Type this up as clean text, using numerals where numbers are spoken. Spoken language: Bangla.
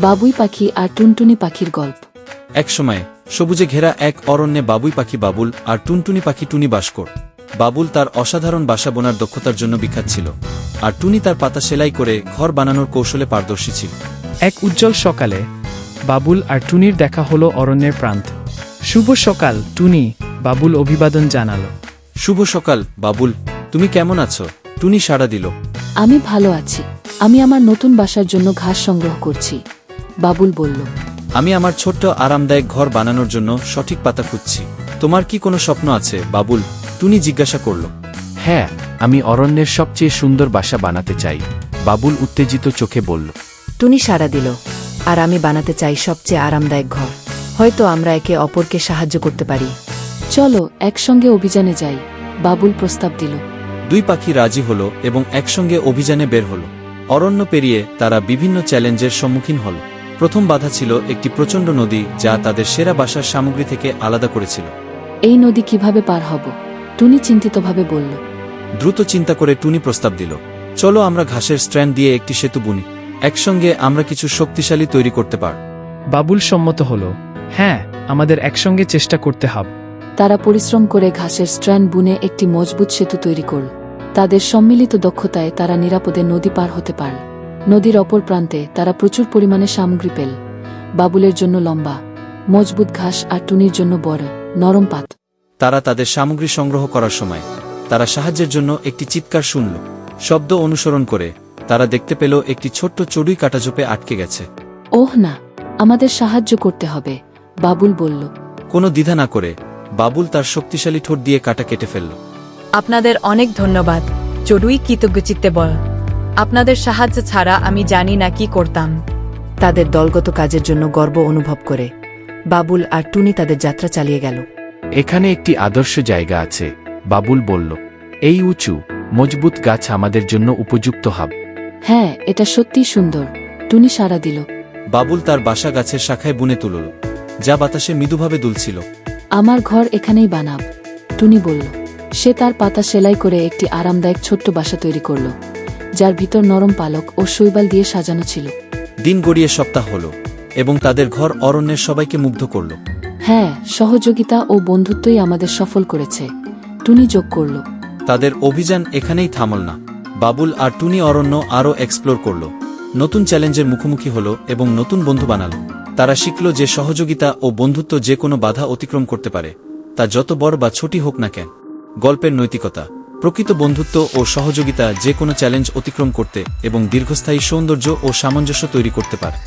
বাবুই পাখি আর টুনটুনি পাখির গল্প। এক সময় সবুজে ঘেরা এক অরণ্যে বাবুই পাখি বাবুল আর টুনটুনি পাখি টুনি বাস করত। বাবুল তার অসাধারণ বাসা বোনার দক্ষতার জন্য বিখ্যাত ছিল, আর টুনি তার পাতা সেলাই করে ঘর বানানোর কৌশলে পারদর্শী ছিল। এক উজ্জ্বল সকালে বাবুল আর টুনির দেখা হলো অরণ্যের প্রান্তে। শুভ সকাল টুনি, বাবুল অভিবাদন জানালো। শুভ সকাল বাবুল, তুমি কেমন আছো? টুনি সাড়া দিল। আমি ভালো আছি। আমি আমার নতুন বাসার জন্য ঘাস সংগ্রহ করছি, বাবুল বলল। আমি আমার ছোট্ট আরামদায়ক ঘর বানানোর জন্য সঠিক পাতা খুঁজছি। তোমার কি কোনো স্বপ্ন আছে বাবুল? টুনি জিজ্ঞাসা করল। হ্যাঁ, আমি অরণ্যের সবচেয়ে সুন্দর বাসা বানাতে চাই, বাবুল উত্তেজিত চোখে বলল। টুনি সাড়া দিল। আর আমি বানাতে চাই সবচেয়ে আরামদায়ক ঘর। হয়তো আমরা একে অপরকে সাহায্য করতে পারি। চলো একসঙ্গে অভিযানে যাই, বাবুল প্রস্তাব দিল। দুই পাখি রাজি হল এবং একসঙ্গে অভিযানে বের হল। অরণ্য পেরিয়ে তারা বিভিন্ন চ্যালেঞ্জের সম্মুখীন হল। প্রথম বাধা ছিল একটি প্রচণ্ড নদী, যা তাদের সেরা বাসার সামগ্রী থেকে আলাদা করেছিল। এই নদী কিভাবে পার হব? টুনি চিন্তিতভাবে বলল। দ্রুত চিন্তা করে টুনি প্রস্তাব দিল। চলো আমরা ঘাসের স্ট্র্যান্ড দিয়ে একটি সেতু বুনি। একসঙ্গে আমরা কিছু শক্তিশালী তৈরি করতে পার। বাবুল সম্মত হলো। হ্যাঁ, আমাদের একসঙ্গে চেষ্টা করতে হবে। তারা পরিশ্রম করে ঘাসের স্ট্র্যান্ড বুনে একটি মজবুত সেতু তৈরি করল। তাদের সম্মিলিত দক্ষতায় তারা নিরাপদে নদী পার হতে পারল। নদীর অপর প্রান্তে তারা প্রচুর পরিমাণে সামগ্রী পেল। বাবুলের জন্য লম্বা মজবুত ঘাস আর টুনির জন্য বড় নরম পাত। তারা তাদের সামগ্রী সংগ্রহ করার সময় তারা সাহায্যের জন্য একটি চিৎকার শুনল। শব্দ অনুসরণ করে তারা দেখতে পেল একটি ছোট্ট চড়ুই কাঁটাঝোপে আটকে গেছে। ওহ না, আমাদের সাহায্য করতে হবে, বাবুল বলল। কোনো দ্বিধা না করে বাবুল তার শক্তিশালী ঠোঁট দিয়ে কাঁটা কেটে ফেলল। আপনাদের অনেক ধন্যবাদ, চড়ুই কৃতজ্ঞচিত্তে বল। আপনাদের সাহায্য ছাড়া আমি জানি না কি করতাম। তাদের দলগত কাজের জন্য গর্ব অনুভব করে বাবুল আর টুনি তাদের যাত্রা চালিয়ে গেল। এখানে একটি আদর্শ জায়গা আছে, বাবুল বলল। এই উঁচু মজবুত গাছ আমাদের জন্য উপযুক্ত হবে। হ্যাঁ, এটা সত্যিই সুন্দর, টুনি সাড়া দিল। বাবুল তার বাসা গাছের শাখায় বুনে তুলল, যা বাতাসে মৃদুভাবে দুলছিল। আমার ঘর এখানেই বানাব, টুনি বলল। সে তার পাতা সেলাই করে একটি আরামদায়ক ছোট্ট বাসা তৈরি করল, যার ভিতর নরম পালক ও শৈবাল দিয়ে সাজানো ছিল। দিন গড়িয়ে সপ্তাহ হল এবং তাদের ঘর অরণ্যের সবাইকে মুগ্ধ করল। হ্যাঁ, সহযোগিতা ও বন্ধুত্বই আমাদের সফল করেছে, টুনি যোগ করল। তাদের অভিযান এখানেই থামল না। বাবুল আর টুনি অরণ্য আরও এক্সপ্লোর করল, নতুন চ্যালেঞ্জের মুখোমুখি হল এবং নতুন বন্ধু বানাল। তারা শিখল যে সহযোগিতা ও বন্ধুত্ব যে কোনো বাধা অতিক্রম করতে পারে, তা যত বড় বা ছোটি হোক না কেন। গল্পের নৈতিকতা: প্রকৃত বন্ধুত্ব ও সহযোগিতা যে কোনো চ্যালেঞ্জ অতিক্রম করতে এবং দীর্ঘস্থায়ী সৌন্দর্য ও সামঞ্জস্য তৈরি করতে পারে।